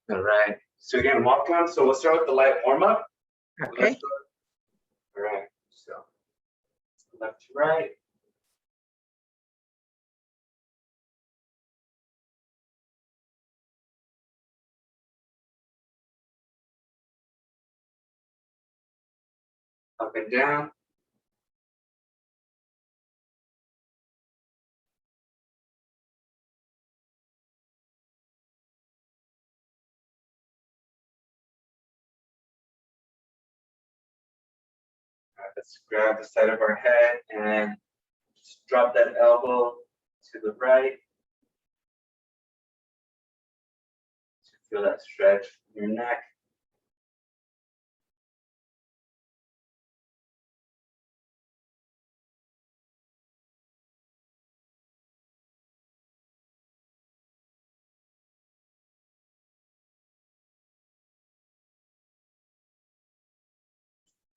All right. So again, welcome. So we'll start with the light warm up. Okay. All right. So left to right. Up and down. Let's grab the side of our head and just drop that elbow to the right. To feel that stretch in your neck.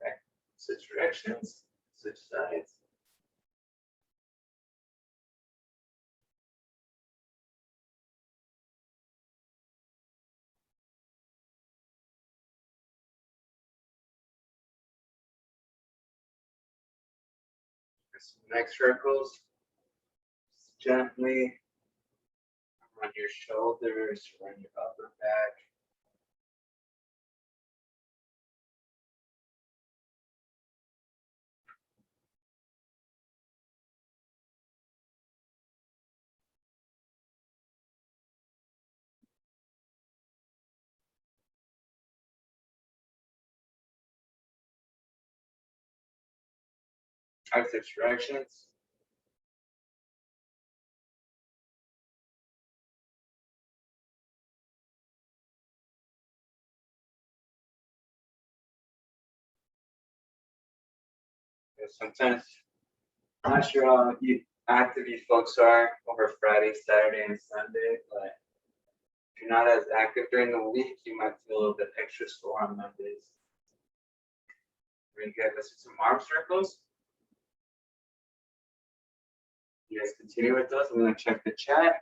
Okay. Switch directions, switch sides. Some neck circles. Just gently around your shoulders, around your upper back. Switch directions. Sometimes I'm not sure how active you folks are over Friday, Saturday, and Sunday, but if you're not as active during the week, you might feel a little bit extra sore on Mondays. Very good. Let's do some arm circles. You guys continue with those. I'm going to check the chat.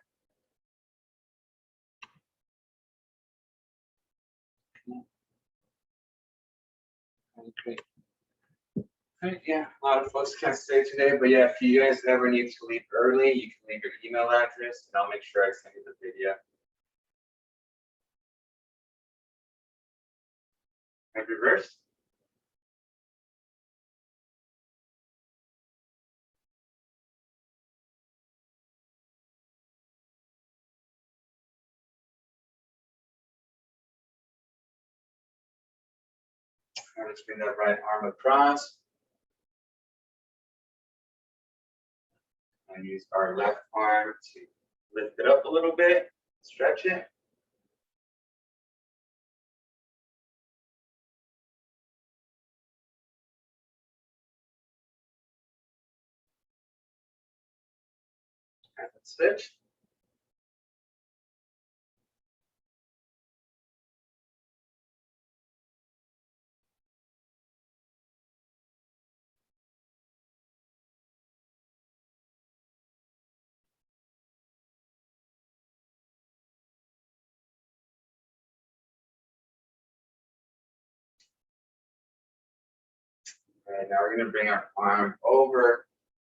Okay. Right, yeah, a lot of folks can't stay today, but yeah, if you guys ever need to leave early, you can leave your email address and I'll make sure I send you the video. And reverse. All right, let's bring that right arm across. And use our left arm to lift it up a little bit, stretch it. And switch. And now we're going to bring our arm over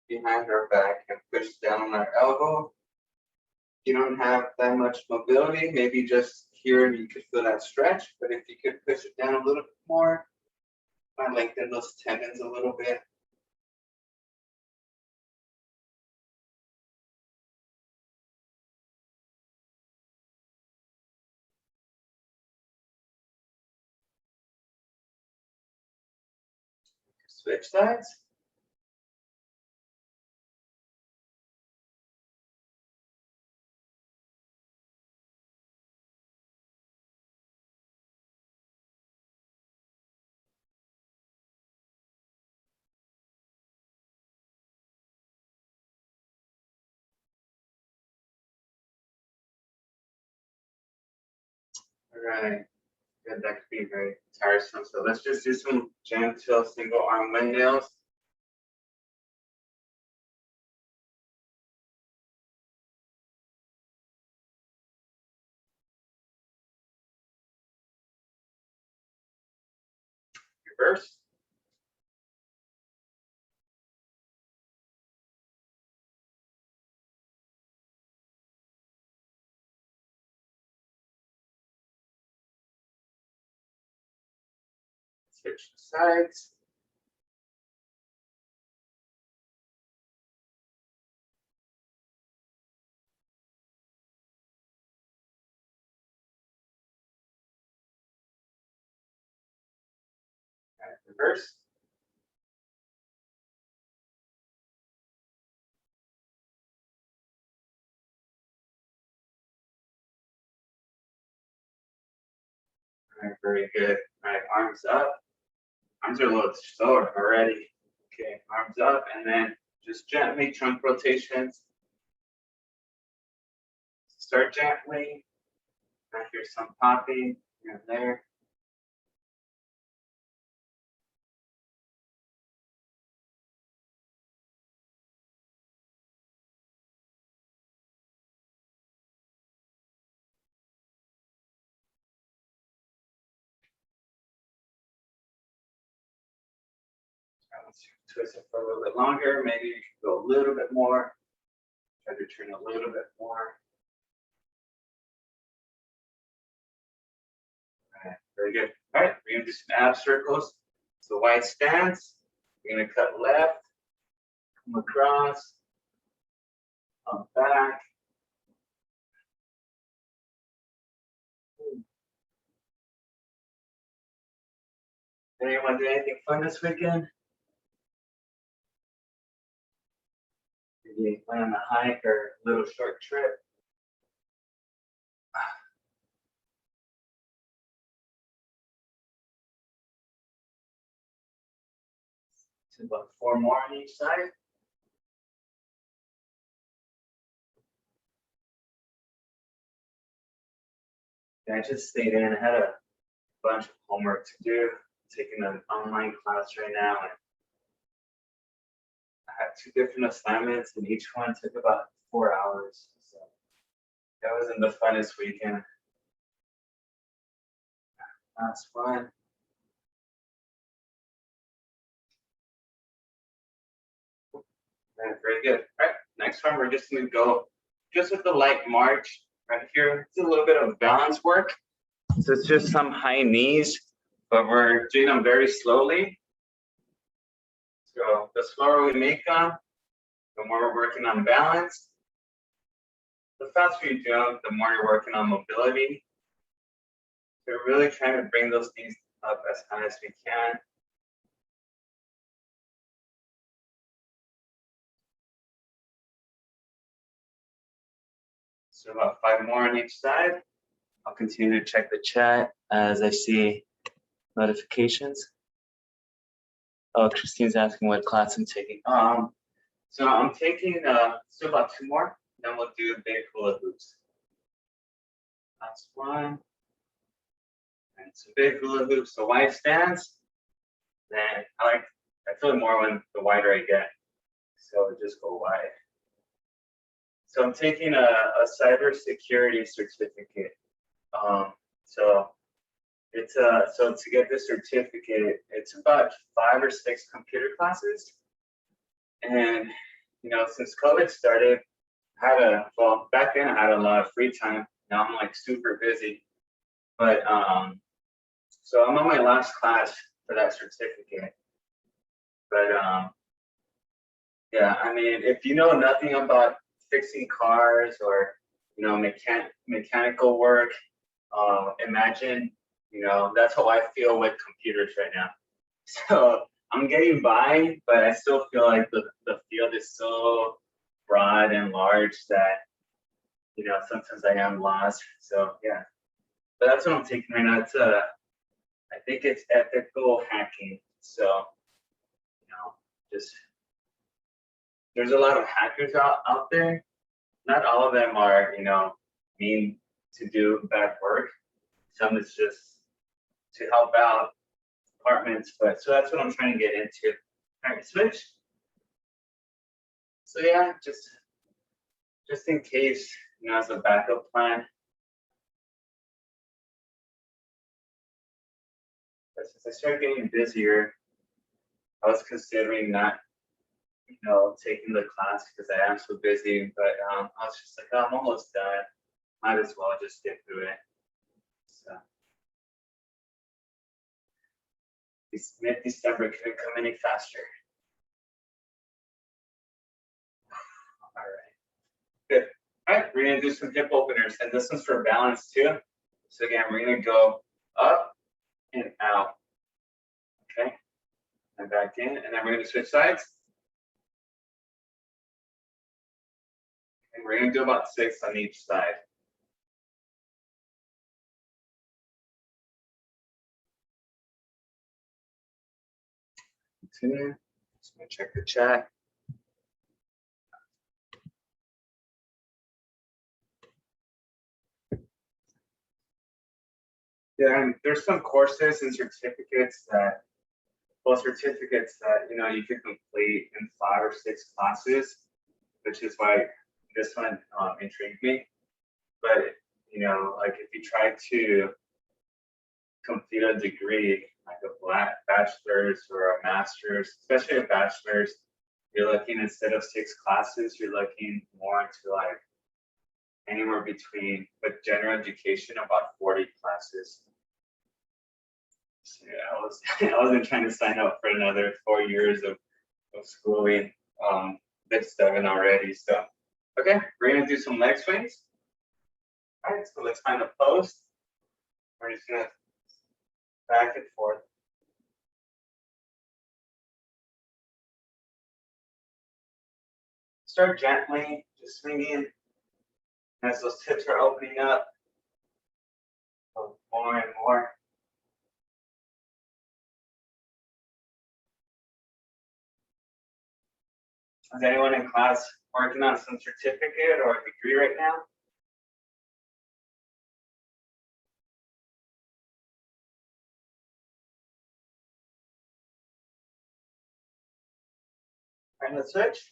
behind our back and push down on our elbow. If you don't have that much mobility, maybe just here you could feel that stretch, but if you could push it down a little bit more, might lengthen those tendons a little bit. Switch sides. All right. Good, that could be very tiresome. So let's just do some gentle single arm windmills. reverse. Switch sides. And reverse. All right, very good. All right, arms up. Arms are a little slower already. Okay, arms up, and then just gently trunk rotations. Start gently. I hear some popping here and there. Once you twist it for a little bit longer, maybe you can go a little bit more. Try to turn a little bit more. All right, very good. All right, we're gonna do some ab circles. So wide stance. We're gonna cut left, come across, come back. Anyone do anything fun this weekend? Maybe went on a hike or a little short trip. So about 4 more on each side. Yeah, I just stayed in. I had a bunch of homework to do. Taking an online class right now, and I had 2 different assignments, and each one took about 4 hours. So that wasn't the funnest weekend. That's fun. Very good. All right, next one, we're just gonna go just with the light march right here. It's a little bit of balance work. So it's just some high knees, but we're doing them very slowly. So the slower we make them, the more we're working on balance. The faster you do them, the more you're working on mobility. So we're really trying to bring those knees up as high as we can. So about 5 more on each side. I'll continue to check the chat as I see notifications. Oh, Christine's asking what class I'm taking. So I'm taking still about 2 more, then we'll do big hula hoops. That's one. And so big hula hoops, so wide stance. Then I feel it more when the wider I get. So just go wide. So I'm taking a cybersecurity certificate. So it's so to get this certificate, it's about 5 or 6 computer classes. And you know, since COVID started, well, back then I had a lot of free time. Now I'm like super busy. But so I'm on my last class for that certificate. But yeah, I mean, if you know nothing about fixing cars or you know mechanical work, imagine, you know, that's how I feel with computers right now. So I'm getting by, but I still feel like the field is so broad and large that, you know, sometimes I am lost. So yeah, but that's what I'm taking right now. It's I think it's ethical hacking. So, you know, just there's a lot of hackers out there. Not all of them are, you know, mean to do bad work. Some is just to help out departments, but so that's what I'm trying to get into. All right, switch. So yeah, just in case, you know, as a backup plan. But since I started getting busier, I was considering not, taking the class because I am so busy. But I was just like, oh, I'm almost done. Might as well just get through it. So this mid-December couldn't come any faster. All right, good. All right, we're gonna do some hip openers, and this one's for balance too. So again, we're gonna go up and out. Okay, and back in, and then we're gonna switch sides. And we're gonna do about 6 on each side. Continue. Just gonna check the chat. Yeah, and there's some courses and certificates that, you can complete in 5 or 6 classes, which is why this one intrigued me. But like if you try to complete a degree, like a bachelor's or a master's, especially a bachelor's, you're looking, instead of 6 classes, you're looking more into like anywhere between, with general education, about 40 classes. So yeah, I wasn't trying to sign up for another 4 years of schooling. That's 7 already. So okay, we're gonna do some leg swings. All right, so let's find a post. We're just gonna back and forth. Start gently, just swinging as those hips are opening up. More and more. Is anyone in class working on some certificate or a degree right now? All right, let's switch.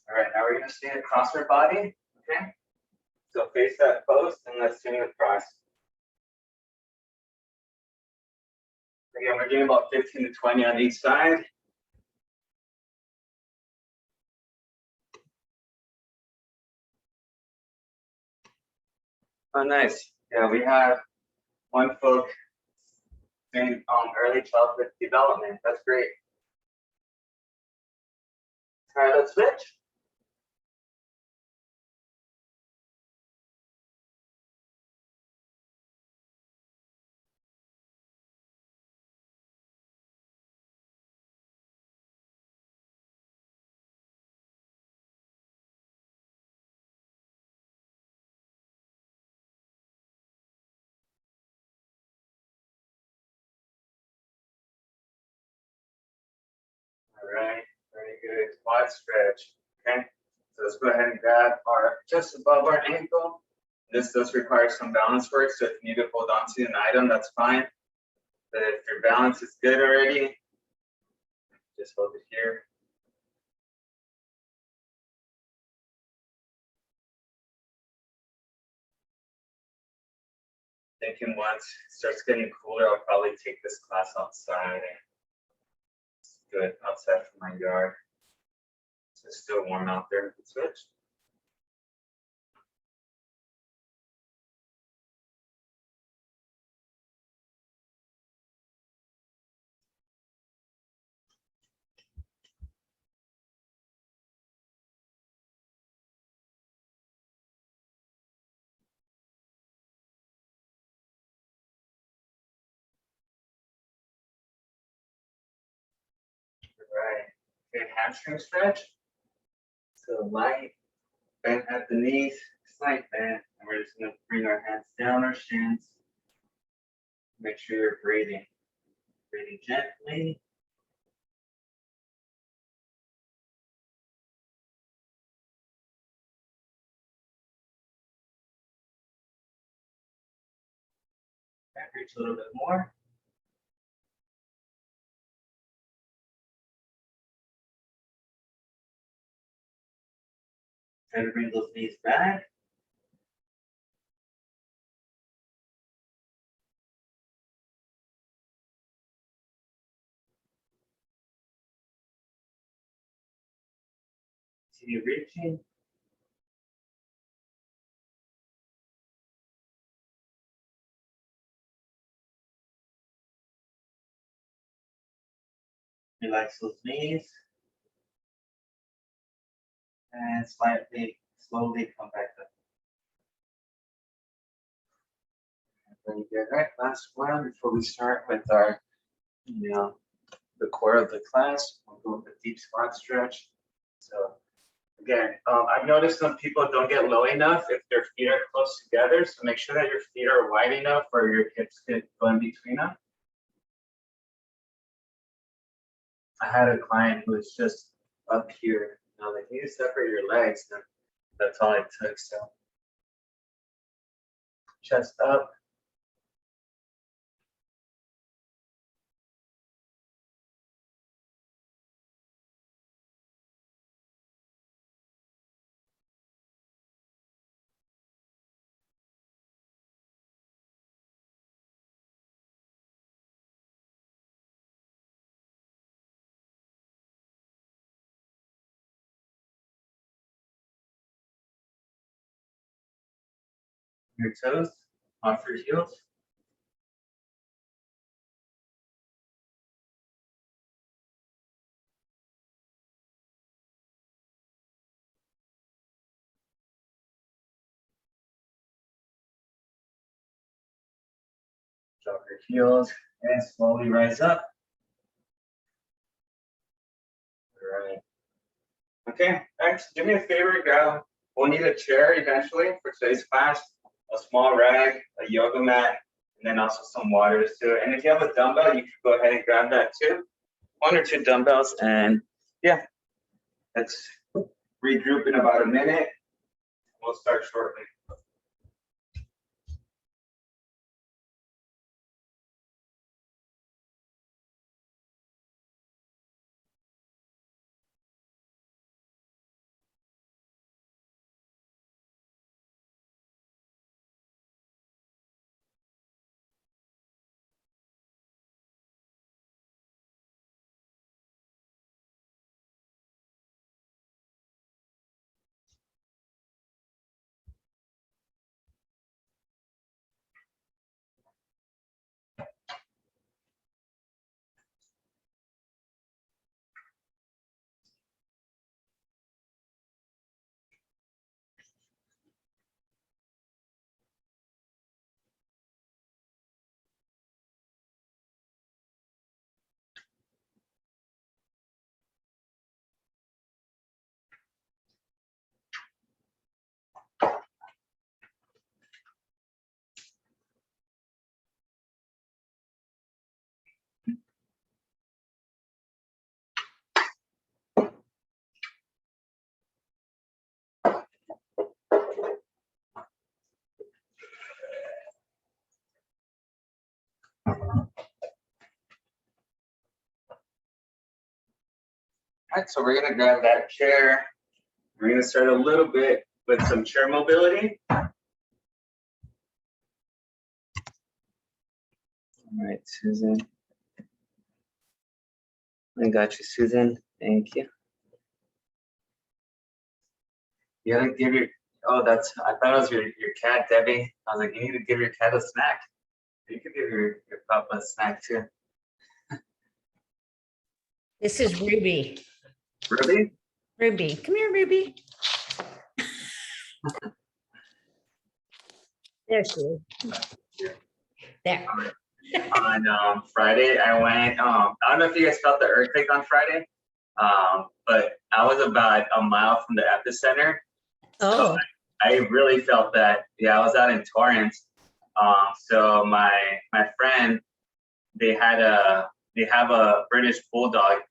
All right, now we're gonna stand across our body, okay? So face that post and let's swing across. Again, we're doing about 15 to 20 on each side. Oh, nice. Yeah, we have one folk doing early childhood development. That's great. All right, let's switch. All right, very good. Quad stretch. Okay, so let's go ahead and grab our just above our ankle. This does require some balance work, so if you need to hold on to an item, that's fine. But if your balance is good already, just hold it here. Thinking once it starts getting cooler, I'll probably take this class outside. It's good outside from my yard. It's still warm out there. Let's switch. Right. Okay, hamstring stretch. So light bend at the knees, slight bend, and we're just gonna bring our hands down our shins. Make sure you're breathing. Breathing gently. Back reach a little bit more. Try to bring those knees back. Continue reaching. Relax those knees. And slowly come back up. Very good. All right, last one before we start with our, the core of the class. We'll go with a deep squat stretch. So again, I've noticed some people don't get low enough if their feet are close together. So make sure that your feet are wide enough or your hips can go in between them. I had a client who was just up here. Like, you need to separate your legs. And that's all it took. So chest up. Your toes off your heels. Drop your heels and slowly rise up. All right. Okay, next, do me a favor, grab. We'll need a chair eventually for today's class, a small rag, a yoga mat, and then also some waters too. And if you have a dumbbell, you can go ahead and grab that too. 1 or 2 dumbbells, and yeah, let's regroup in about a minute. We'll start shortly. All right, so we're gonna grab that chair. We're gonna start a little bit with some chair mobility. All right, Susan. I got you, Susan. Thank you. You gotta give your, oh, I thought it was your cat, Debbie. I was like, you need to give your cat a snack. You could give your pup a snack too. This is Ruby. Ruby? Ruby, come here, Ruby. There she is. There. On Friday, I went, I don't know if you guys felt the earthquake on Friday, but I was about a mile from the epicenter. Oh. So I really felt that. Yeah, I was out in Torrance. So my friend, they have a British bulldog,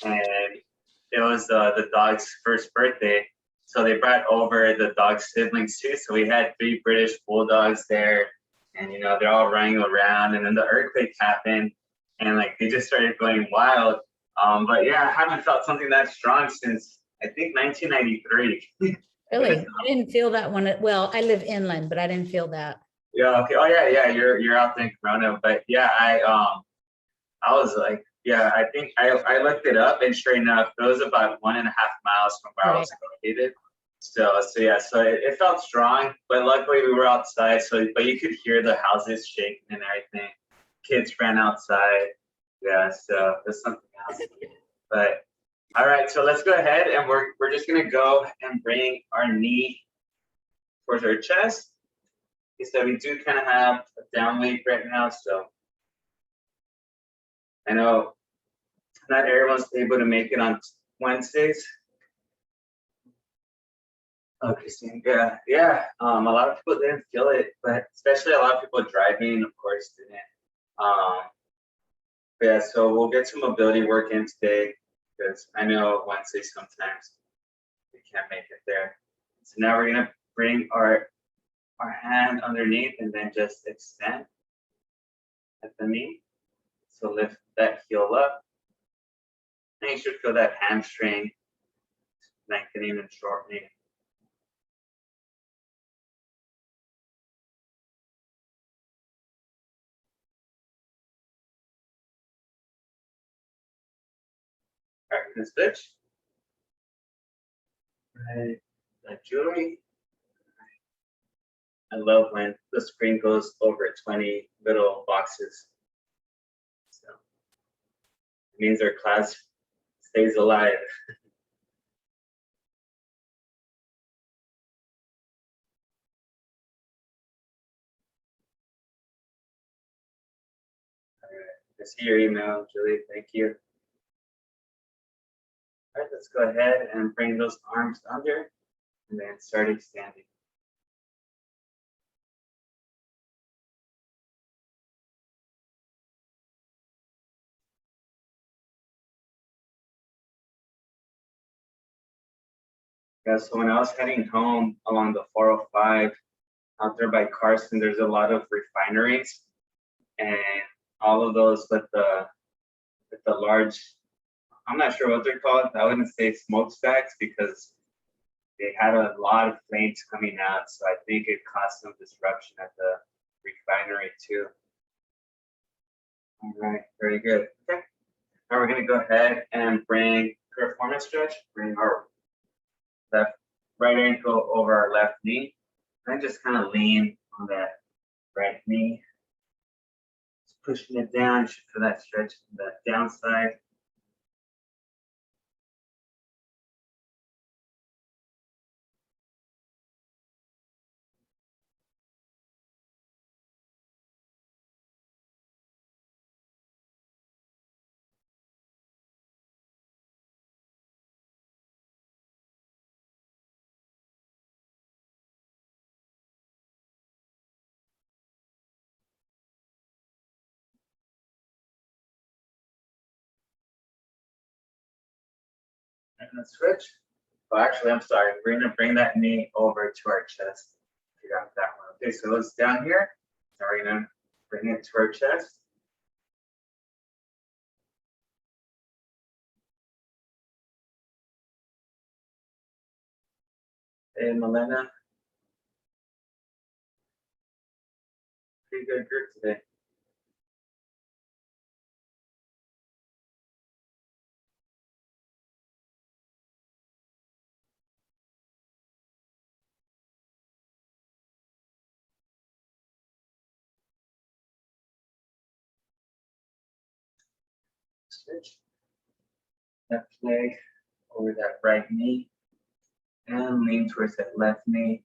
and it was the dog's first birthday. So they brought over the dog's siblings too. So we had 3 British bulldogs there, and they're all running around, and then the earthquake happened, and like they just started going wild. But yeah, I haven't felt something that strong since I think 1993. Really? I didn't feel that one. Well, I live inland, but I didn't feel that. Yeah. Okay. Oh yeah. You're out there in Corona, but yeah, I was like, yeah, I think I looked it up, and sure enough, it was about 1.5 miles from where I was located. So yeah, so it felt strong, but luckily we were outside, so but you could hear the houses shaking and everything. Kids ran outside. Yeah, so there's something else. But all right, so let's go ahead, and we're just gonna go and bring our knee towards our chest. So we do kind of have a down weight right now, so I know not everyone's able to make it on Wednesdays. Oh, Christine, yeah. A lot of people didn't feel it, but especially a lot of people driving, of course, didn't. But yeah, so we'll get some mobility work in today, because I know Wednesday sometimes we can't make it there. So now we're gonna bring our hand underneath and then just extend at the knee. So lift that heel up. And you should feel that hamstring lengthening and shortening. All right, we're gonna switch. Right, Julie. I love when the screen goes over 20 little boxes. So it means our class stays alive. All right, I see your email, Julie. Thank you. All right, let's go ahead and bring those arms under and then start extending. Yeah, so when I was heading home along the 405 out there by Carson, there's a lot of refineries, and all of those with the large, I'm not sure what they're called. I wouldn't say smokestacks because they had a lot of flames coming out, so I think it caused some disruption at the refinery too. All right, very good. Okay, now we're gonna go ahead and bring performance stretch, bring our left right ankle over our left knee, and just kind of lean on that right knee. Just pushing it down, you should feel that stretch on the downside. And then switch. Oh, actually, I'm sorry. We're gonna bring that knee over to our chest. You got that one. Okay, so it's down here. Now we're gonna bring it to our chest. Hey, Melena. Pretty good group today. Switch. Left leg over that right knee. And lean towards that left knee.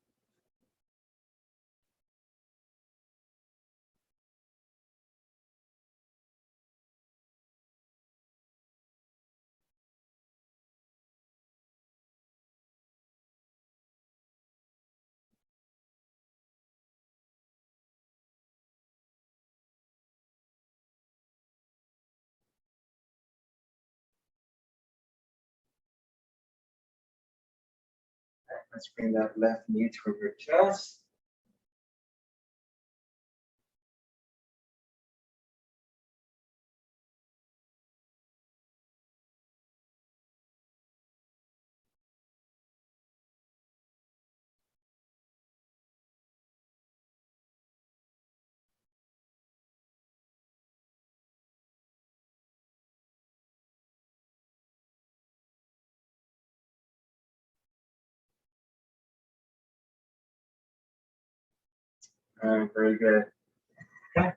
Let's bring that left knee toward your chest. Very good. Okay.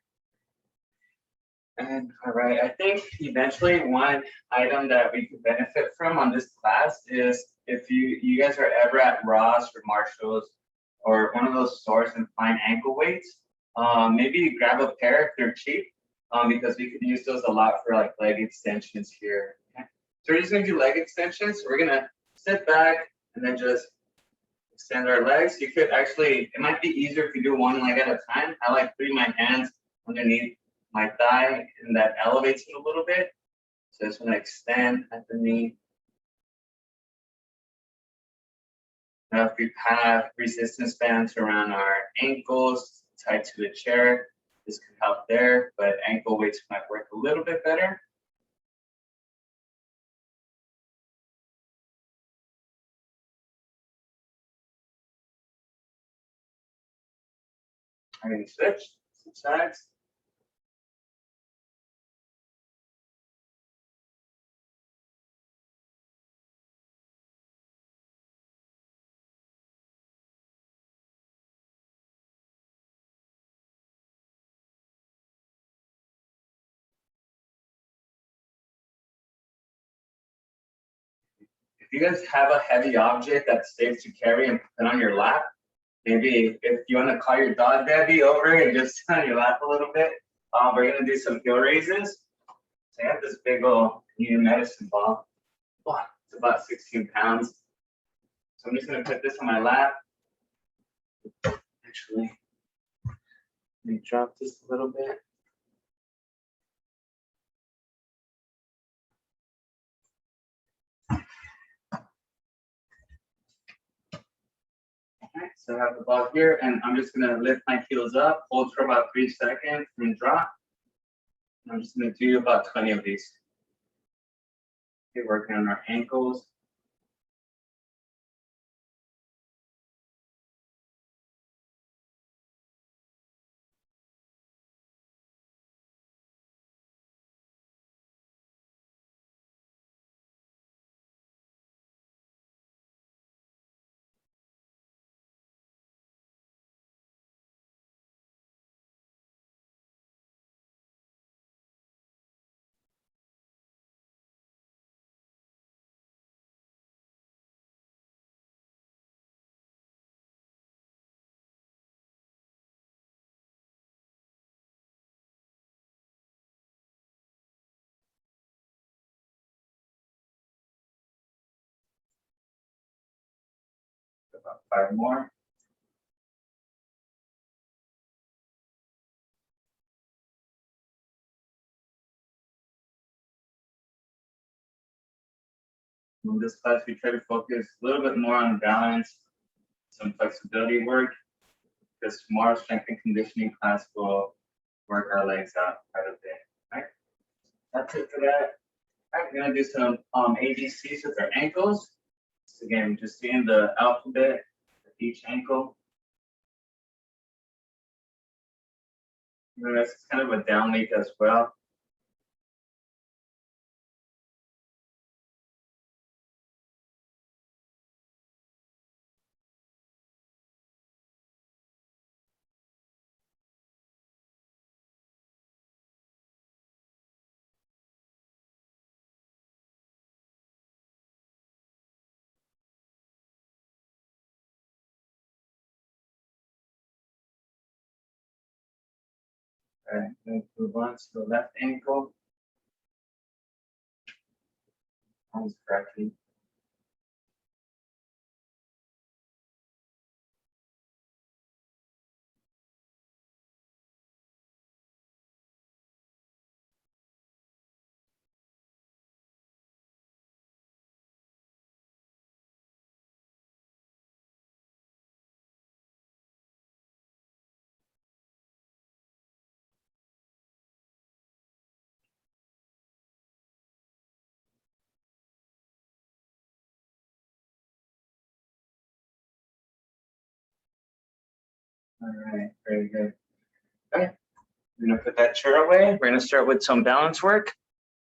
And all right, I think eventually one item that we could benefit from on this class is if you guys are ever at Ross or Marshalls or one of those stores and find ankle weights, maybe grab a pair if they're cheap, because we could use those a lot for like leg extensions here. Okay. So we're just gonna do leg extensions. So we're gonna sit back and then just extend our legs. You could actually, it might be easier if you do one leg at a time. I like putting my hands underneath my thigh and that elevates it a little bit. So just want to extend at the knee. Now if we have resistance bands around our ankles tied to the chair, this could help there, but ankle weights might work a little bit better. I'm going to switch sides. If you guys have a heavy object that's safe to carry and put on your lap, maybe if you want to call your dog Debbie over and just sit on your lap a little bit, we're going to do some heel raises. So I have this big old new medicine ball. Oh, it's about 16 pounds. So I'm just going to put this on my lap. Actually, let me drop this a little bit. Okay, so I have the ball here, and I'm just going to lift my heels up, hold for about 3 seconds, and drop. And I'm just going to do about 20 of these. Okay, working on our ankles. About 5 more. In this class, we try to focus a little bit more on balance, some flexibility work, because tomorrow's strength and conditioning class will work our legs out quite a bit. Right? That's it for that. All right, we're gonna do some ABCs with our ankles. So again, just seeing the alphabet for each ankle. It's kind of a down lead as well. All right, let's move on to the left ankle. Arms correctly. All right, very good. Okay, we're gonna put that chair away. We're gonna start with some balance work.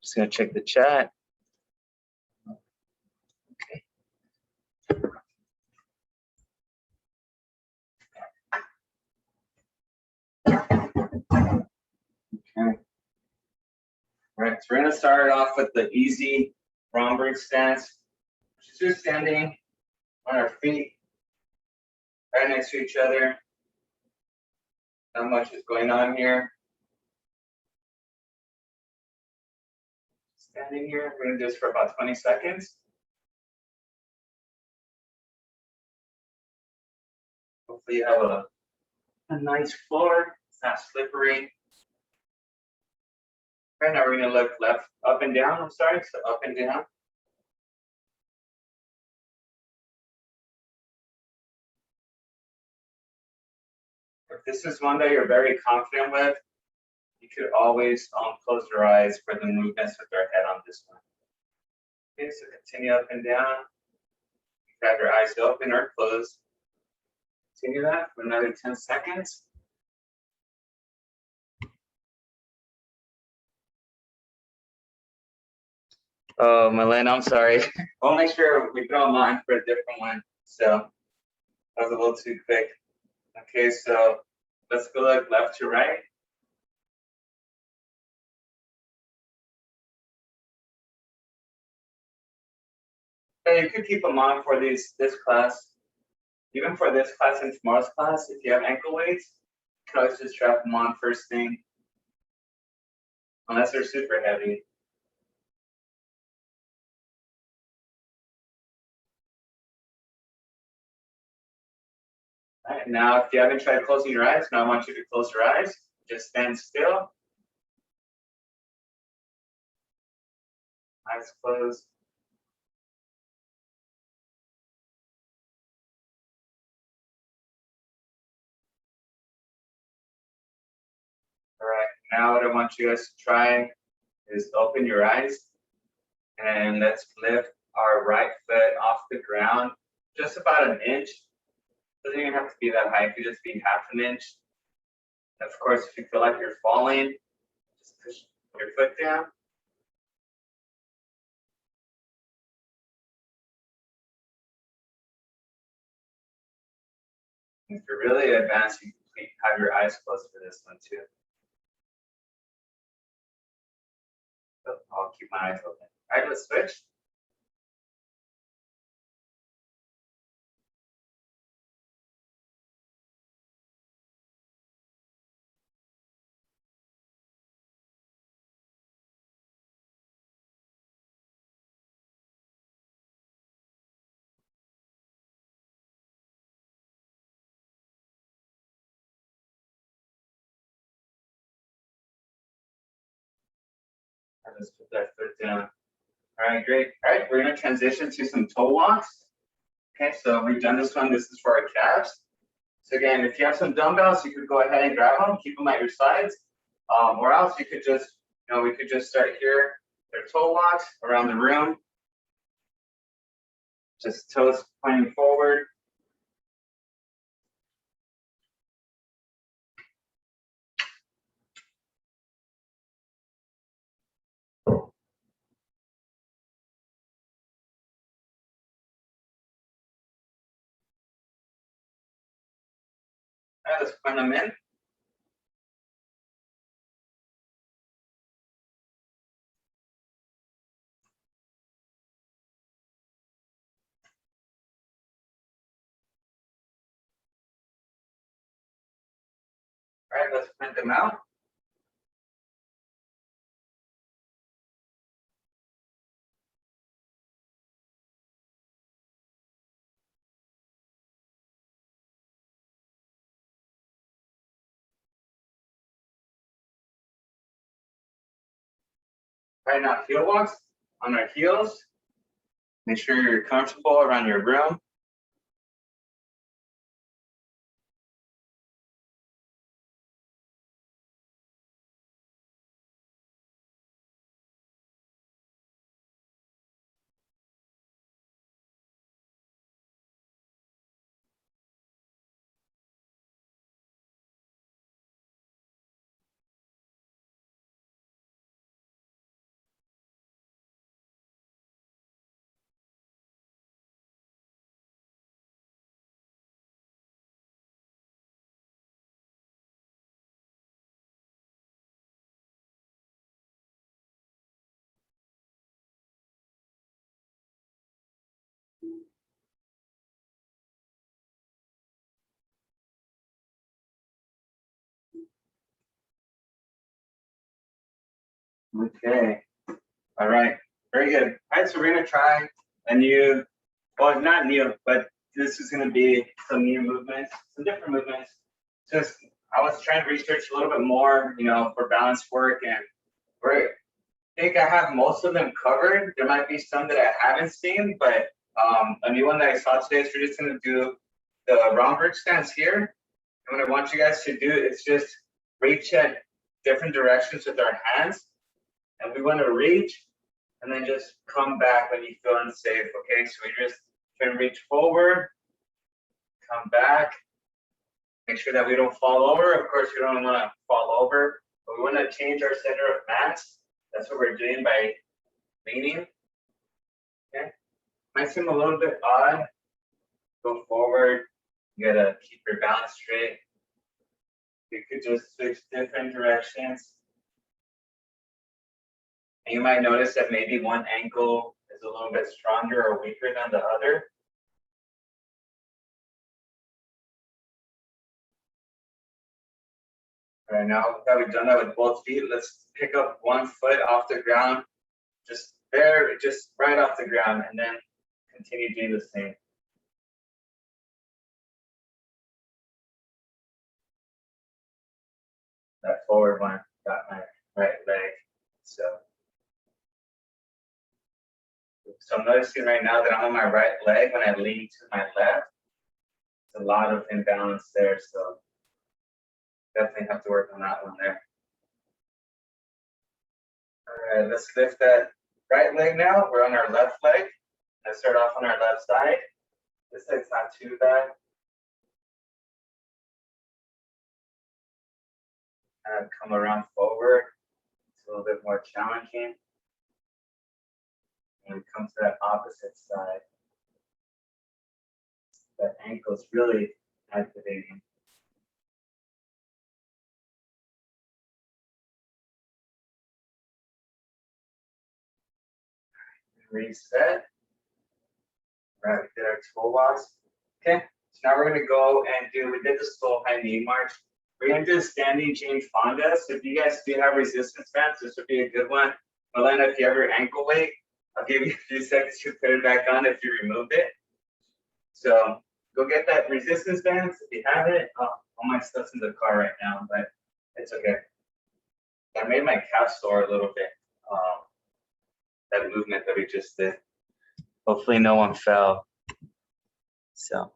Just gonna check the chat. Okay. Okay. Right, so we're gonna start off with the easy Romberg stance, which is just standing on our feet, right next to each other. Not much is going on here. Standing here, we're gonna do this for about 20 seconds. Hopefully you have a nice floor, it's not slippery. Right now we're gonna look left, up and down, I'm sorry, so up and down. If this is one that you're very confident with, you could always close your eyes for the movements with your head on this one. Okay, so continue up and down. You can have your eyes open or closed. Continue that for another 10 seconds. Oh, Malin, I'm sorry. We'll make sure we throw them on for a different one. So that was a little too quick. Okay, so let's go like left to right. And you could keep them on for this class. Even for this class and tomorrow's class, if you have ankle weights, you can always just strap them on first thing. Unless they're super heavy. All right, now if you haven't tried closing your eyes, now I want you to close your eyes. Just stand still. Eyes closed. All right, now what I want you guys to try is open your eyes and let's lift our right foot off the ground just about an inch. Doesn't even have to be that high, it could just be half an inch. Of course, if you feel like you're falling, just push your foot down. If you're really advanced, you can have your eyes closed for this one too. So I'll keep my eyes open. All right, let's switch. Let's put that foot down. All right, great. All right, we're gonna transition to some toe walks. Okay, so we've done this one. This is for our calves. So again, if you have some dumbbells, you could go ahead and grab them, keep them at your sides, or else you could just, we could just start here. Their toe walks around the room. Just toes pointing forward. All right, let's point them in. All right, let's print them out. All right, now heel walks on our heels. Make sure you're comfortable around your room. Okay. All right. Very good. All right. So we're gonna try a new, well, not new, but this is gonna be some new movements, some different movements. Just I was trying to research a little bit more, for balance work, and we're I think I have most of them covered. There might be some that I haven't seen, but a new one that I saw today is we're just gonna do the Romberg stance here. And what I want you guys to do is just reach at different directions with our hands. And we want to reach and then just come back when you feel unsafe. Okay, so we just can reach forward, come back, make sure that we don't fall over. Of course, we don't want to fall over, but we want to change our center of mass. That's what we're doing by leaning. Okay, might seem a little bit odd. Go forward. You gotta keep your balance straight. You could just switch different directions. And you might notice that maybe one ankle is a little bit stronger or weaker than the other. All right, now that we've done that with both feet, let's pick up one foot off the ground, just right off the ground, and then continue doing the same. That forward one got my right leg. So I'm noticing right now that I'm on my right leg when I lean to my left. It's a lot of imbalance there, so definitely have to work on that one there. All right, let's lift that right leg now. We're on our left leg. Let's start off on our left side. This side's not too bad. And come around forward. It's a little bit more challenging. And come to that opposite side. That ankle's really activating. Reset. All right, we did our toe walks. Okay, so now we're gonna go and we did the slow high knee march. We're gonna do a standing Jane Fonda. So if you guys do have resistance bands, this would be a good one. Melena, if you have your ankle weight, I'll give you a few seconds to put it back on if you removed it. So go get that resistance bands if you have it. Oh, all my stuff's in the car right now, but it's okay. I made my calf sore a little bit. That movement that we just did. Hopefully no one fell. So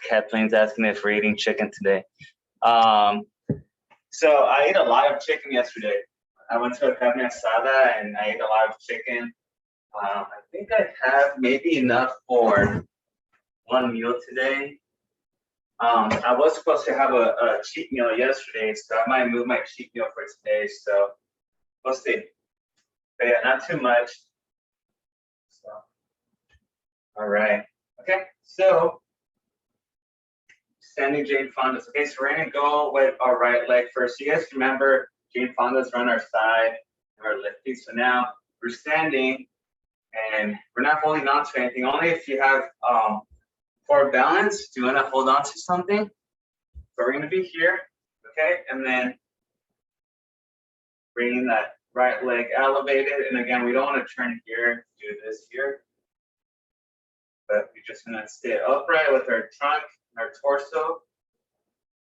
Kathleen's asking if we're eating chicken today. So I ate a lot of chicken yesterday. I went to a carne asada and I ate a lot of chicken. I think I have maybe enough for one meal today. I was supposed to have a cheat meal yesterday, so I might move my cheat meal for today. So we'll see. But yeah, not too much. So, all right. Okay, so standing Jane Fonda's. Okay, so we're gonna go with our right leg first. You guys remember Jane Fonda's are on our side and we're lifting. So now we're standing and we're not holding on to anything. Only if you have for balance, do you want to hold on to something? So we're gonna be here, okay, and then bringing that right leg elevated. And again, we don't want to turn here, do this here. But we're just gonna stay upright with our trunk and our torso.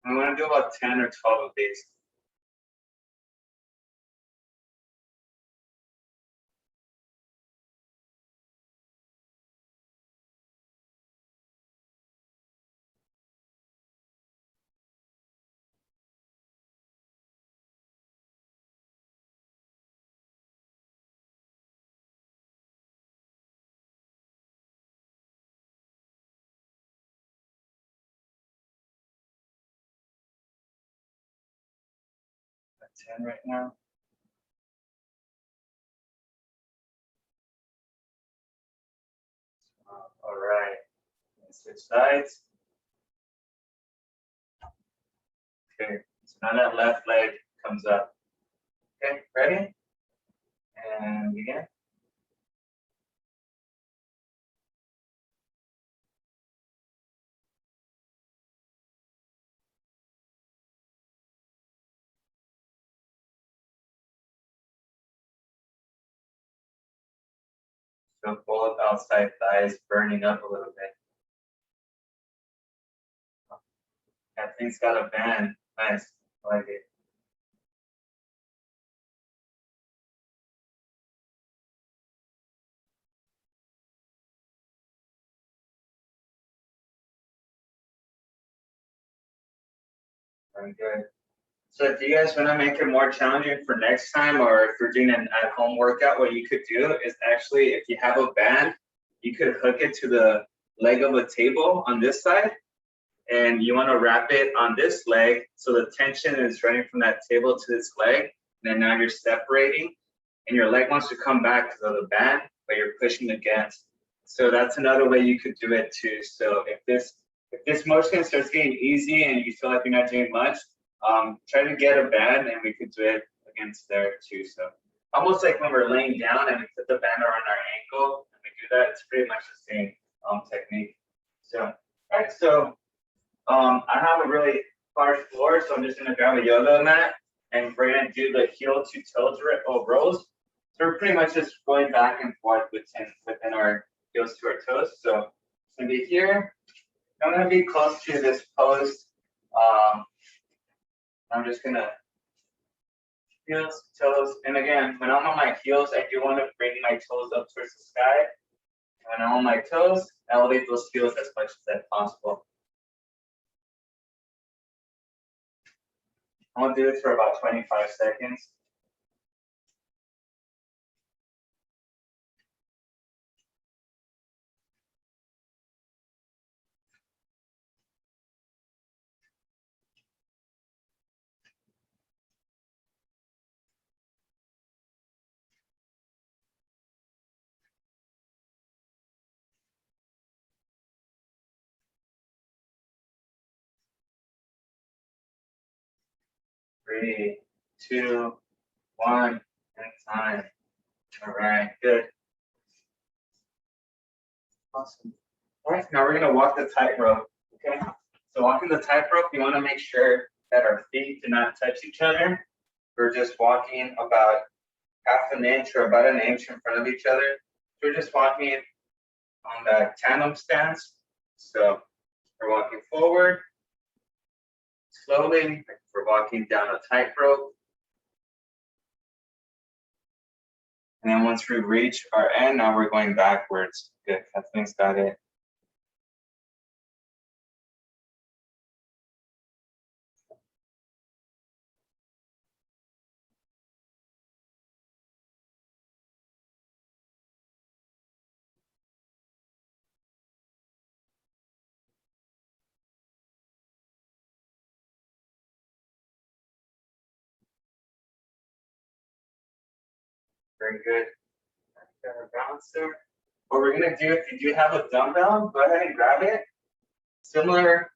And we want to do about 10 or 12 of these. At 10 right now. All right. Let's switch sides. Okay. So now that left leg comes up. Okay, ready? And begin. So both outside thighs burning up a little bit. That thing's got a band. Nice. I like it. Very good. So if you guys want to make it more challenging for next time, or if you're doing an at-home workout, what you could do is actually, if you have a band, you could hook it to the leg of a table on this side, and you want to wrap it on this leg, so the tension is running from that table to this leg, and then now you're separating, and your leg wants to come back because of the band, but you're pushing against. So that's another way you could do it too. So if this motion starts getting easy and you feel like you're not doing much, try to get a band, and we could do it against there too. So almost like when we're laying down and we put the band around our ankle and we do that, it's pretty much the same technique. So, all right, so I have a really hard floor, so I'm just gonna grab a yoga mat and we're gonna do the heel to toe rows. So we're pretty much just going back and forth within our heels to our toes. So it's gonna be here. I'm gonna be close to this post. I'm just gonna heels, toes, and again, when I'm on my heels, I do want to bring my toes up towards the sky. When I'm on my toes, elevate those heels as much as possible. I'm gonna do this for about 25 seconds. Three, two, one, and time. All right, good. Awesome. All right, now we're gonna walk the tightrope. Okay. So walking the tightrope, you want to make sure that our feet do not touch each other. We're just walking about half an inch or about an inch in front of each other. We're just walking on that tandem stance. So we're walking forward slowly. We're walking down a tightrope. And then once we reach our end, now we're going backwards. Good, Kathleen's got it. Very good. Got our balance there. What we're gonna do, if you do have a dumbbell, go ahead and grab it. Similar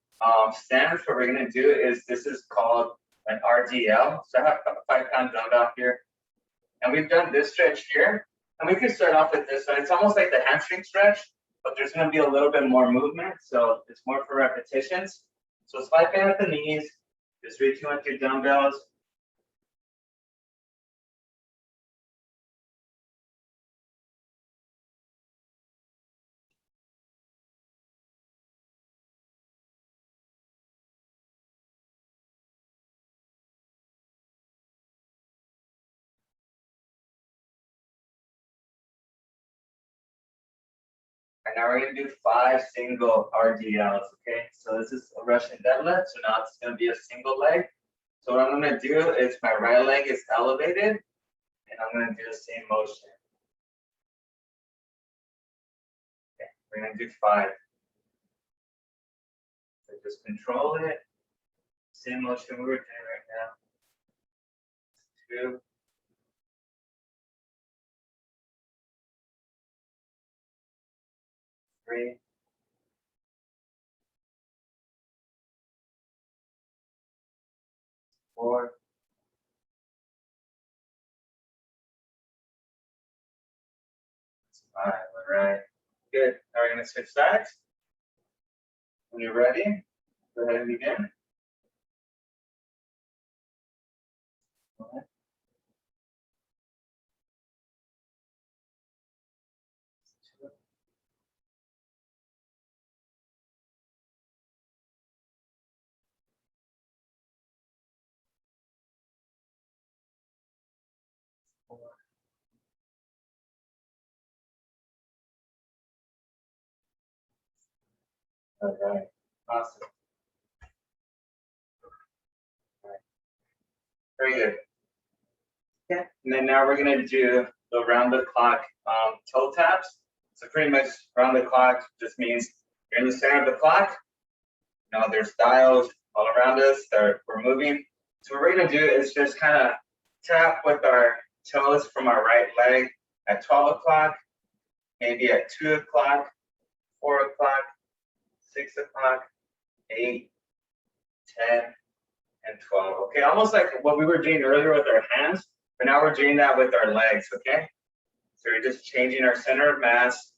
stance, what we're gonna do is, this is called an RDL. So I have a 5-pound dumbbell here. And we've done this stretch here. And we can start off with this one. It's almost like the hamstring stretch, but there's gonna be a little bit more movement. So it's more for repetitions. So slide down at the knees, just reaching with your dumbbells. And now we're gonna do 5 single RDLs, okay? So this is a Russian deadlift, so now it's gonna be a single leg. So what I'm gonna do is my right leg is elevated, and I'm gonna do the same motion. Okay, we're gonna do 5. So just control it. Same motion we were doing right now. 2. 3. 4. 5. All right. Good. Now we're gonna switch sides. When you're ready, go ahead and begin. All right, awesome. All right. Very good. Okay, and then now we're gonna do the round the clock toe taps. So pretty much round the clock just means you're in the center of the clock. Now there's dials all around us that we're moving. So what we're gonna do is just kind of tap with our toes from our right leg at 12 o'clock, maybe at 2 o'clock, 4 o'clock, 6 o'clock, 8, 10, and 12. Okay, almost like what we were doing earlier with our hands, but now we're doing that with our legs, okay? So we're just changing our center of mass.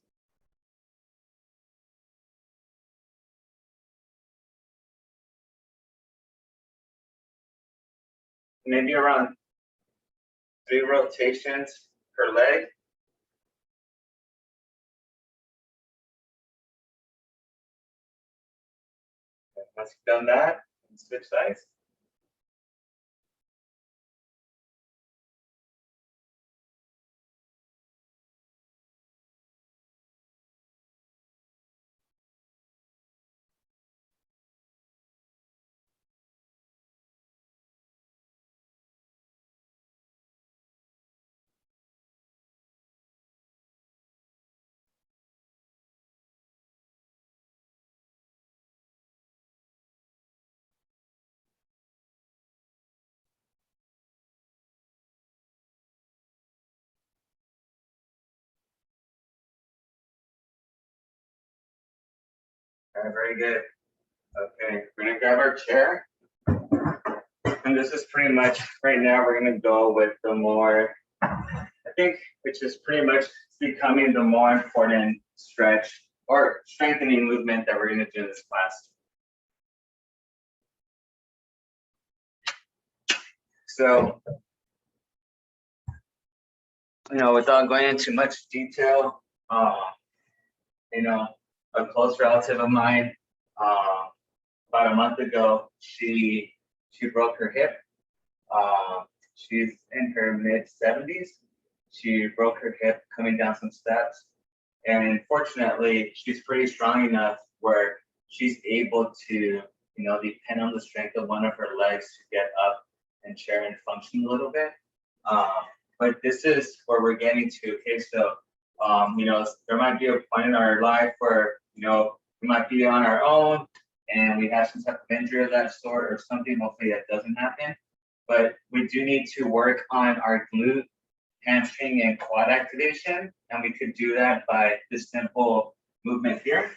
Maybe around 3 rotations per leg. Once you've done that, switch sides. All right, very good. Okay, we're gonna grab our chair. And this is pretty much, right now, we're gonna go with the more, I think, which is pretty much becoming the more important stretch or strengthening movement that we're gonna do in this class. So, without going into much detail, a close relative of mine, about a month ago, she broke her hip. She's in her mid 70s. She broke her hip coming down some steps. And fortunately, she's pretty strong enough where she's able to, depend on the strength of one of her legs to get up and chair and function a little bit. But this is where we're getting to. Okay, so, there might be a point in our life where, we might be on our own and we have some type of injury of that sort or something. Hopefully that doesn't happen. But we do need to work on our glute, hamstring, and quad activation. And we could do that by this simple movement here.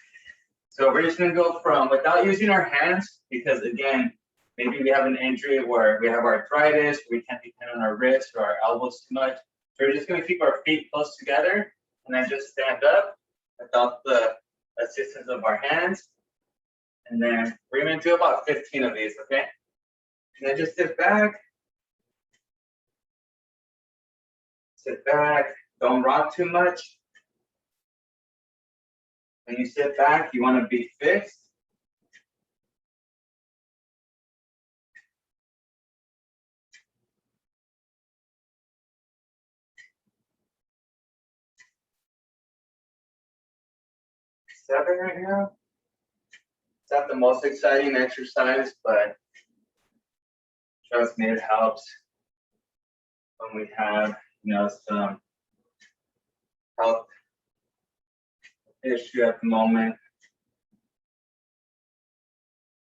So we're just gonna go from, without using our hands, because again, maybe we have an injury where we have arthritis, we can't depend on our wrists or our elbows too much. So we're just gonna keep our feet close together and then just stand up without the assistance of our hands. And then we're gonna do about 15 of these, okay? And then just sit back. Sit back, don't rock too much. When you sit back, you wanna be fixed. Seven right now. It's not the most exciting exercise, but trust me, it helps when we have, some health issue at the moment.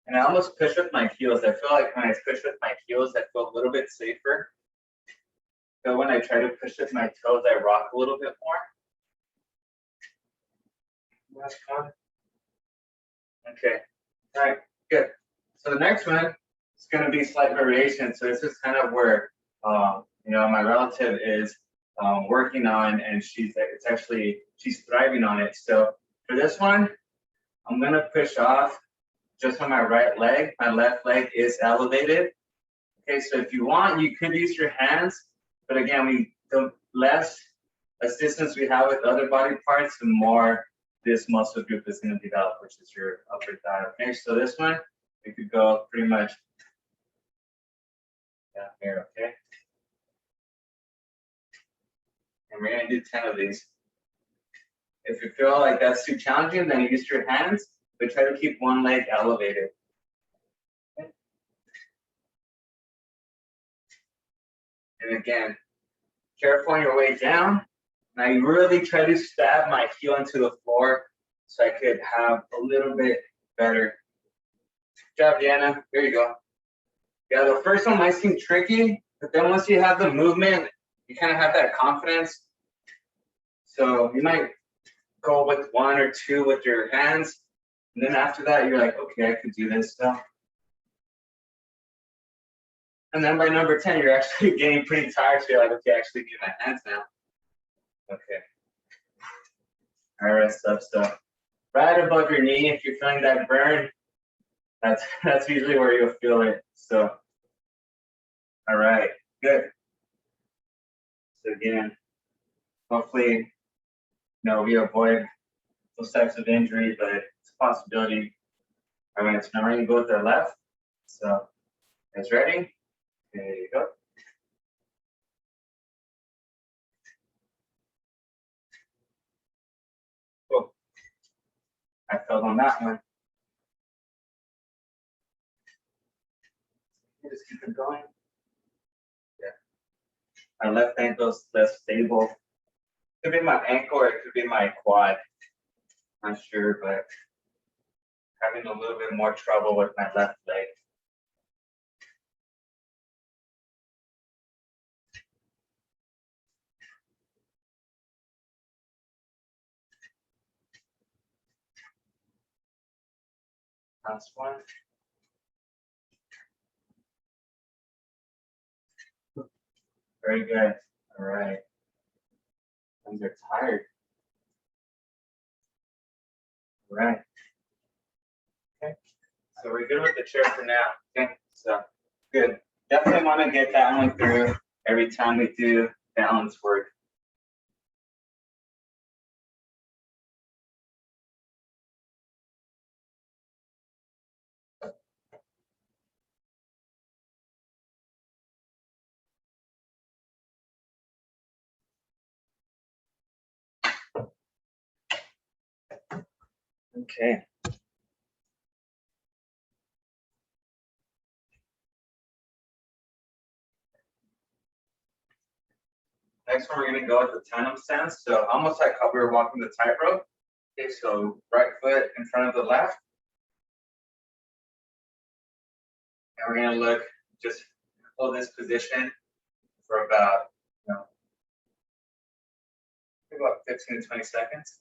And I almost push with my heels. I feel like when I push with my heels, I feel a little bit safer. So when I try to push with my toes, I rock a little bit more. That's fun. Okay, all right, good. So the next one is going to be slight variation. So this is kind of where, my relative is working on, and she's thriving on it. So for this one, I'm going to push off just on my right leg. My left leg is elevated. Okay, so if you want, you could use your hands, but again, the less assistance we have with other body parts, the more this muscle group is going to develop, which is your upper thigh. Okay, so this one, we could go pretty much down here, okay? And we're gonna do 10 of these. If you feel like that's too challenging, then use your hands, but try to keep one leg elevated. And again, careful on your way down. And I really try to stab my heel into the floor so I could have a little bit better. Good job, Deanna. Here you go. Yeah, the first one might seem tricky, but then once you have the movement, you kind of have that confidence. So you might go with 1 or 2 with your hands. And then after that, you're like, okay, I could do this stuff. And then by number 10, you're actually getting pretty tired. So you're like, okay, I actually need my hands now. Okay. All right, stuff. Right above your knee, if you're feeling that burn, that's usually where you'll feel it. So, all right, good. So again, hopefully, we avoid those types of injury, but it's a possibility. All right, so now we're gonna go with our left. So, guys ready? There you go. Cool. I fell on that one. Just keep it going. Yeah. My left ankle's less stable. Could be my ankle or it could be my quad. Not sure, but having a little bit more trouble with my left leg. Last one. Very good. All right. Things are tired. All right. Okay. So we're good with the chair for now. Okay. So good. Definitely want to get that one through every time we do balance work. Okay. Next one, we're going to go with the tandem stance. So almost like how we were walking the tightrope. Okay, so right foot in front of the left. And we're going to look, just hold this position for about, about 15 to 20 seconds.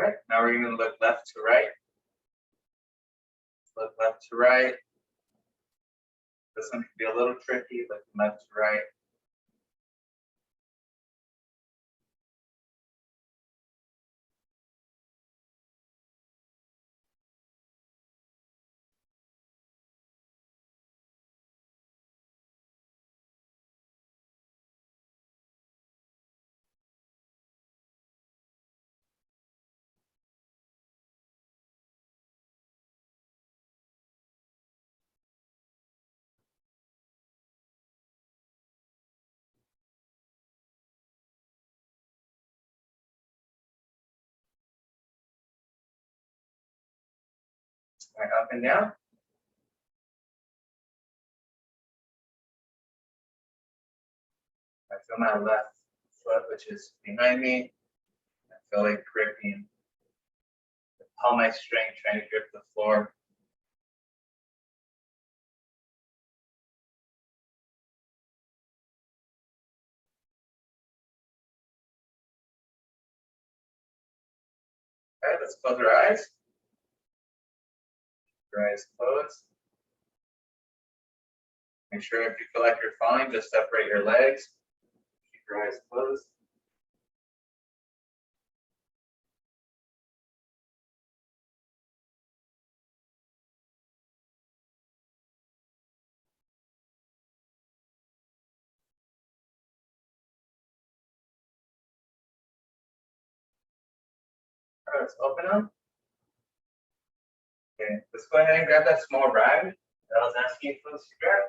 Right, now we're going to look left to right. Look left to right. This one can be a little tricky, but left to right. Right, up and down. I feel my left foot, which is behind me. I feel like gripping all my strength, trying to grip the floor. All right, let's close our eyes. Your eyes closed. Make sure if you feel like you're falling, just separate your legs. Keep your eyes closed. All right, let's open them. Okay, let's go ahead and grab that small rag that I was asking you folks to grab.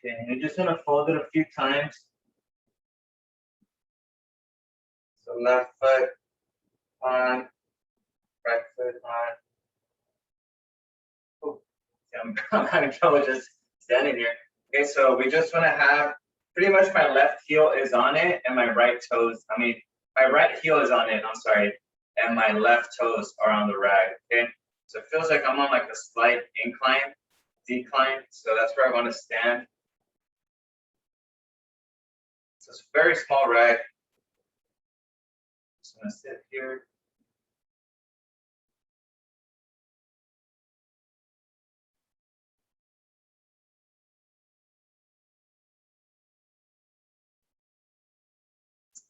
Okay, and you're just gonna fold it a few times. So left foot on, right foot on. Oh, I'm having trouble just standing here. Okay, so we just want to have pretty much my left heel is on it and my right toes, my right heel is on it, I'm sorry, and my left toes are on the rag, okay? So it feels like I'm on like a slight decline, so that's where I want to stand. So it's a very small rag. Just gonna sit here.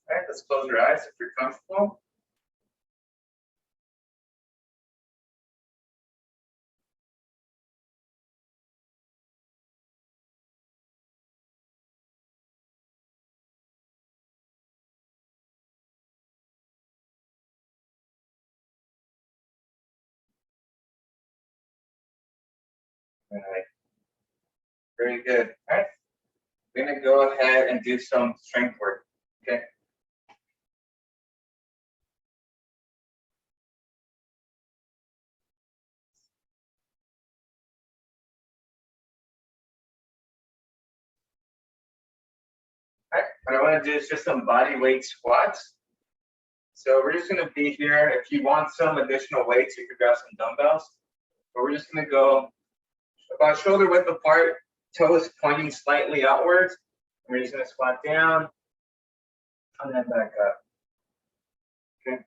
All right, let's close your eyes if you're comfortable. All right, very good. All right, we're gonna go ahead and do some strength work, okay? All right, what I want to do is just some body weight squats. So we're just going to be here. If you want some additional weights, you could grab some dumbbells. But we're just going to go about shoulder width apart, toes pointing slightly outwards. We're just going to squat down and then back up. Okay.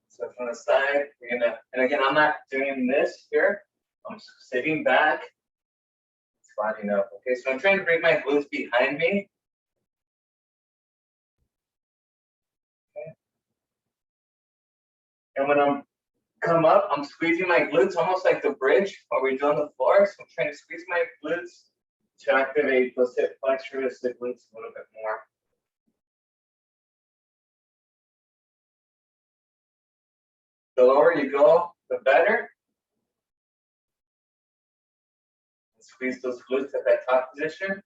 So from the side, we're going to, and again, I'm not doing this here. I'm sitting back, squatting up. Okay, so I'm trying to bring my glutes behind me. And when I'm come up, I'm squeezing my glutes almost like the bridge while we do on the floor. So I'm trying to squeeze my glutes to activate those hip flexors, the glutes a little bit more. The lower you go, the better. Squeeze those glutes at that top position.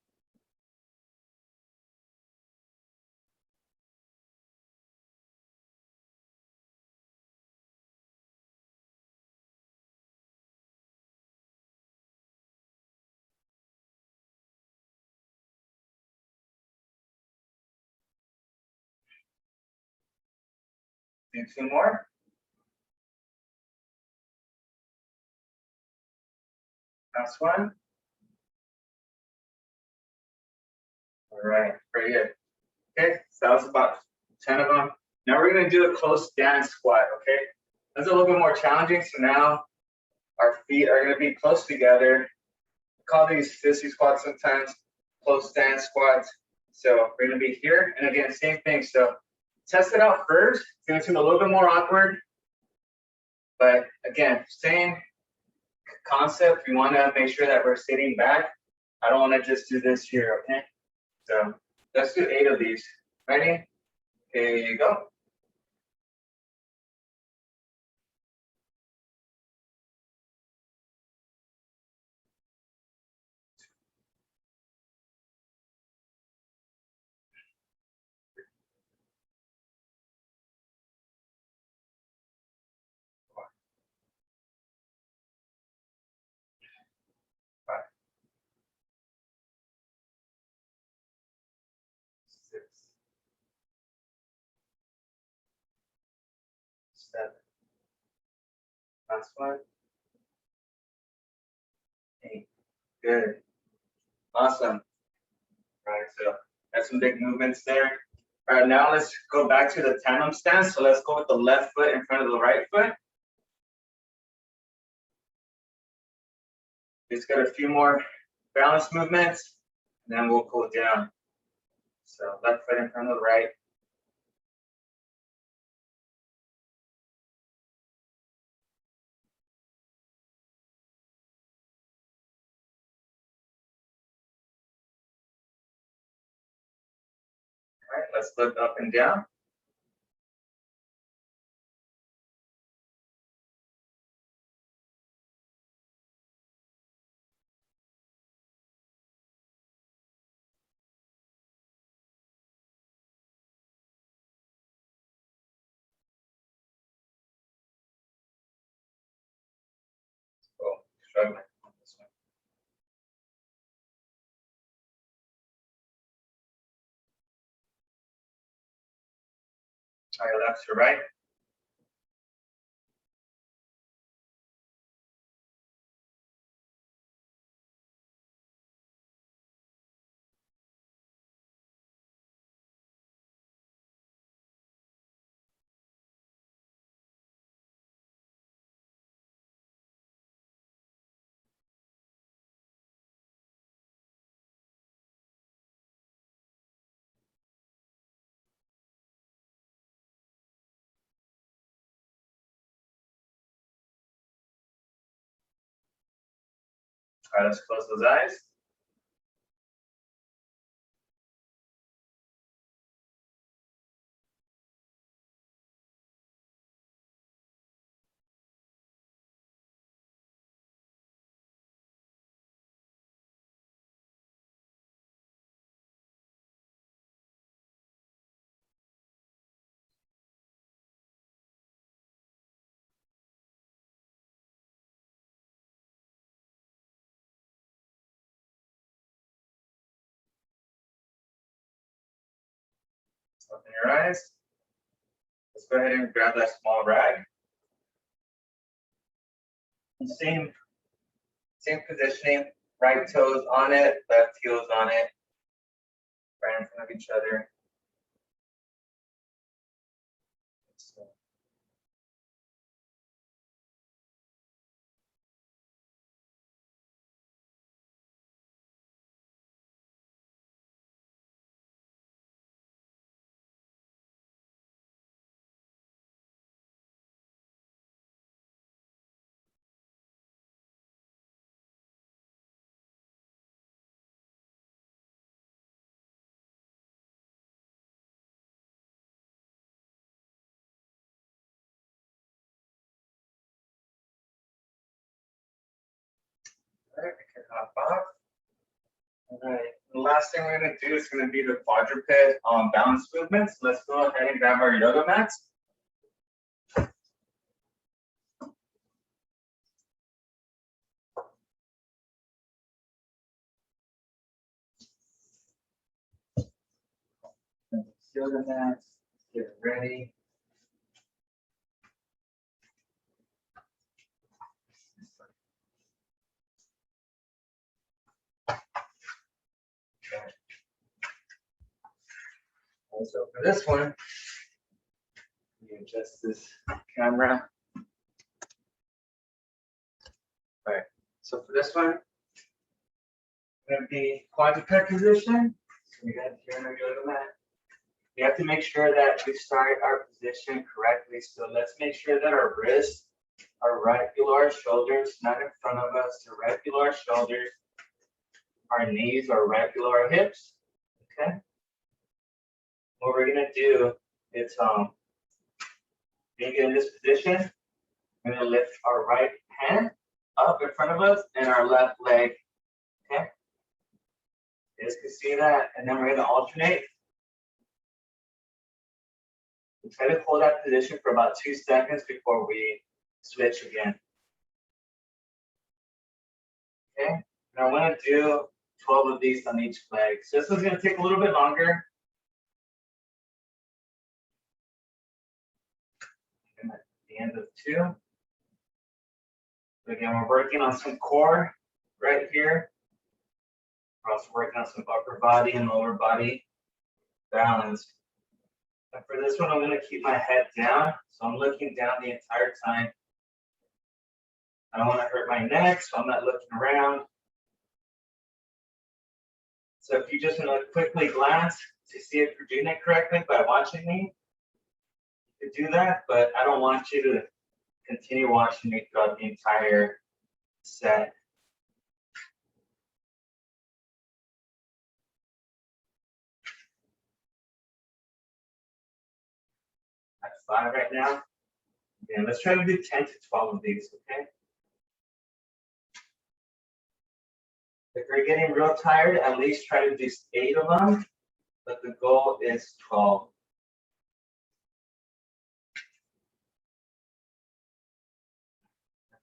Do two more. Last one. All right, very good. Okay, so that was about 10 of them. Now we're going to do a close stand squat, okay? That's a little bit more challenging. So now our feet are going to be close together. We call these sissy squats sometimes, close stand squats. So we're going to be here. And again, same thing. So test it out first. It's going to seem a little bit more awkward. But again, same concept. We want to make sure that we're sitting back. I don't want to just do this here, okay? So let's do 8 of these. Ready? Here you go. Five, 6, 7. Last one. 8. Good. Awesome. All right, so that's some big movements there. All right, now let's go back to the tandem stance. So let's go with the left foot in front of the right foot. Just got a few more balance movements, and then we'll cool down. So left foot in front of the right. Let's look up and down. Oh, struggling on this one. All right, left to right. All right, let's close those eyes. Open your eyes. Let's go ahead and grab that small rag. Same positioning, right toes on it, left heels on it, right in front of each other. All right, we can hop off. All right, the last thing we're going to do is going to be the quadruped balance movements. Let's go ahead and grab our yoga mats. Yoga mats, get ready. And so for this one, we adjust this camera. All right, so for this one, we're going to be quadruped position. So we got here on our yoga mat. We have to make sure that we start our position correctly. So let's make sure that our wrists are right below our shoulders, not in front of us. They're right below our shoulders. Our knees are right below our hips. Okay. What we're gonna do is when you get in this position, we're gonna lift our right hand up in front of us and our left leg. Okay. You guys can see that, and then we're gonna alternate. We try to hold that position for about 2 seconds before we switch again. Okay, and I want to do 12 of these on each leg. So this is going to take a little bit longer. And at the end of 2. So again, we're working on some core right here. We're also working on some upper body and lower body balance. And for this one, I'm going to keep my head down. So I'm looking down the entire time. I don't want to hurt my neck, so I'm not looking around. So if you just want to quickly glance to see if you're doing it correctly by watching me, you could do that, but I don't want you to continue watching me throughout the entire set. 5 right now. And let's try to do 10 to 12 of these, okay? If you're getting real tired, at least try to do 8 of them, but the goal is 12.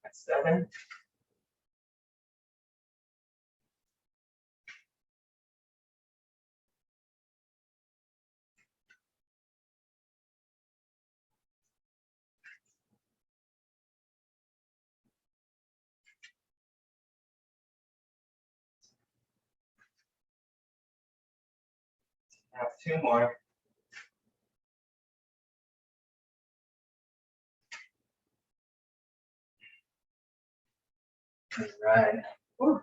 At 7. Have 2 more. All right. Whew.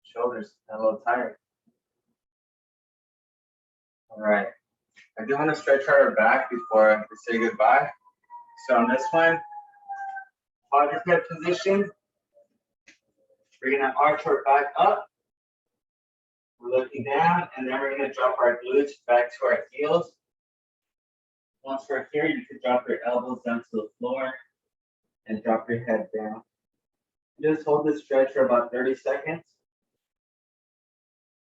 Shoulders a little tired. All right. I do want to stretch our back before we say goodbye. So on this one, quadruped position. We're gonna arch our back up. We're looking down, and then we're gonna drop our glutes back to our heels. Once we're here, you can drop your elbows down to the floor and drop your head down. Just hold this stretch for about 30 seconds.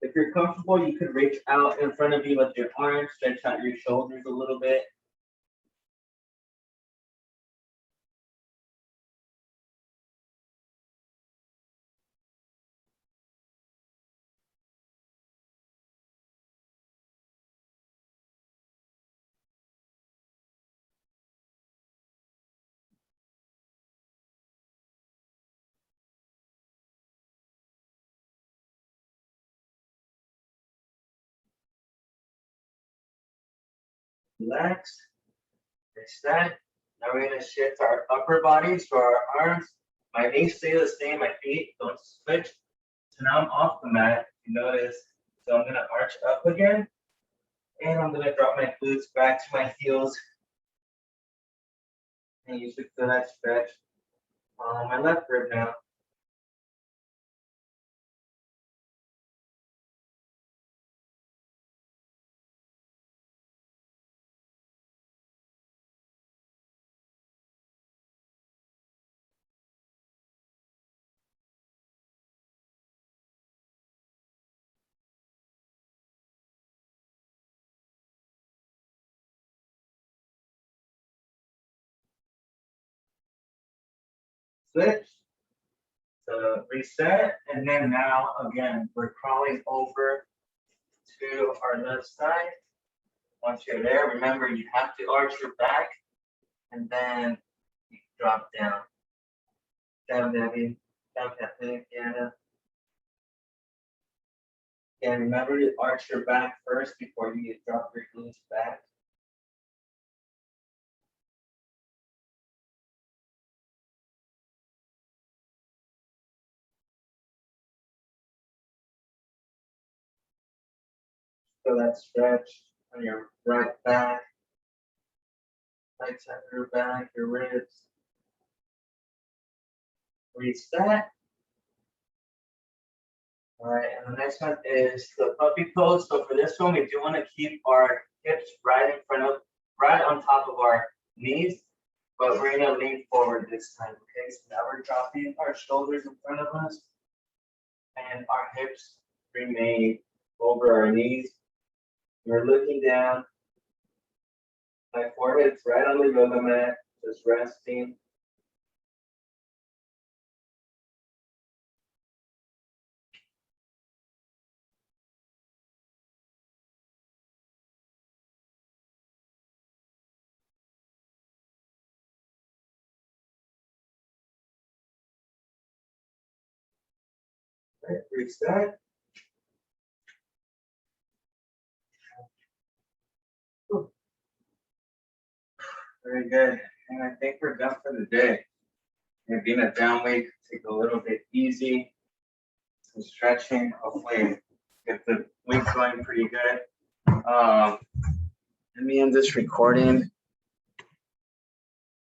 If you're comfortable, you could reach out in front of you with your arms, stretch out your shoulders a little bit. Relax. Extend. Now we're going to shift our upper body to our arms. My knees stay the same, my feet don't switch. So now I'm off the mat, you notice. So I'm going to arch up again. And I'm going to drop my glutes back to my heels. And you should feel that stretch on my left rib now. Switch. So reset, and then now again, we're crawling over to our left side. Once you're there, remember you have to arch your back, and then you drop down. Down, Debbie. Down, Kathleen, Anna. And remember to arch your back first before you drop your glutes back. Feel that stretch on your right back, right side of your back, your ribs. Reset. All right, and the next one is the puppy pose. So for this one, we do want to keep our hips right on top of our knees, but we're gonna lean forward this time. Okay, so now we're dropping our shoulders in front of us, and our hips remain over our knees. We're looking down. My forehead's right on the yoga mat, just resting. Right, reset. Very good. And I think we're done for the day. And being a down week, take a little bit easy. Some stretching. Hopefully get the week going pretty good. Let me end this recording.